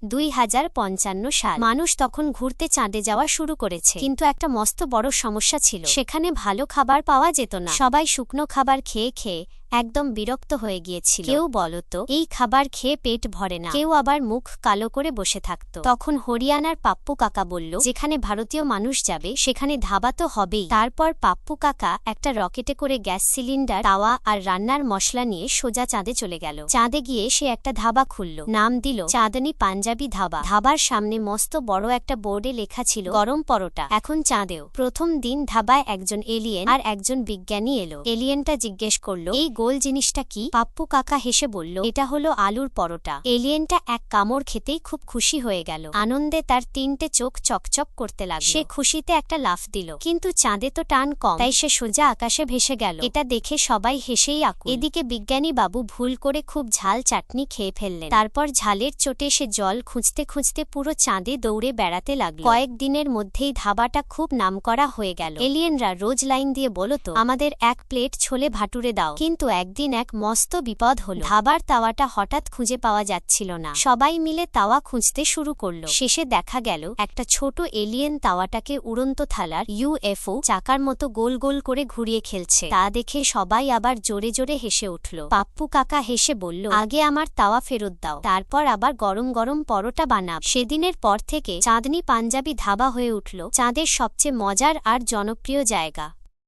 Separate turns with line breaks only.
2055 সাল। মানুষ তখন ঘুরতে চাঁদে যাওয়া শুরু করেছে, কিন্তু একটা মস্ত বড় সমস্যা ছিল। সেখানে ভালো খাবার পাওয়া যেত না। সবাই শুকনো খাবার খেয়ে খেয়ে একদম বিরক্ত হয়ে গিয়েছিল। কেউ বলতো এই খাবার খেয়ে পেট ভরে না, কেউ আবার মুখ কালো করে বসে থাকত। তখন হরিয়ানার পাপ্পু কাকা বলল, যেখানে ভারতীয় মানুষ যাবে সেখানে ধাবা তো হবেই। তারপর পাপ্পু কাকা একটা রকেটে করে গ্যাস সিলিন্ডার, তাওয়া আর রান্নার মশলা নিয়ে সোজা চাঁদে চলে গেল। চাঁদে গিয়ে সে একটা ধাবা খুলল, নাম দিল চাঁদনি পাঞ্জাবি ধাবা। ধাবার সামনে মস্ত বড় একটা বোর্ডে লেখা ছিল গরম পরোটা এখন চাঁদেও। প্রথম দিন ধাবায় একজন এলিয়েন আর একজন বিজ্ঞানী এলো। এলিয়েনটা জিজ্ঞেস করলো, এই গোল জিনিসটা কি? পাপ্পু কাকা হেসে বলল, এটা হলো আলুর পরোটা। এলিয়েনটা এক কামড় খেতেই খুব খুশি হয়ে গেল। আনন্দে তার 3টে চোখ চকচক করতে লাগলো। সে খুশিতে একটা লাফ দিল, কিন্তু চাঁদে তো টান কম, তাই সে সোজা আকাশে ভেসে গেল। এটা দেখে সবাই হেসেই আকুল। এদিকে বিজ্ঞানী বাবু ভুল করে খুব ঝাল চাটনি খেয়ে ফেললেন। তারপর ঝালের চোটে সে জল খুঁজতে খুঁজতে পুরো চাঁদে দৌড়ে বেড়াতে লাগলো। কয়েকদিনের মধ্যেই ধাবাটা খুব নামকরা হয়ে গেল। এলিয়েনরা রোজ লাইন দিয়ে বলতো, আমাদের 1 প্লেট ছোলে ভাটুরে দাও। কিন্তু একদিন এক মস্ত বিপদ হলো। ধাবার তাওয়াটা হঠাৎ খুঁজে পাওয়া যাচ্ছিল না। সবাই মিলে তাওয়া খুঁজতে শুরু করলো। শেষে দেখা গেল একটা ছোট এলিয়েন তাওয়াটাকে উড়ন্ত থালার ইউএফও চাকার মতো গোল গোল করে ঘুরিয়ে খেলছে। তা দেখে সবাই আবার জোরে জোরে হেসে উঠল। পাপ্পু কাকা হেসে বলল, আগে আমার তাওয়া ফেরত দাও, তারপর আবার গরম গরম পরোটা বানাব। সেদিনের পর থেকে চাঁদনি পাঞ্জাবি ধাবা হয়ে উঠল চাঁদের সবচেয়ে মজার আর জনপ্রিয় জায়গা।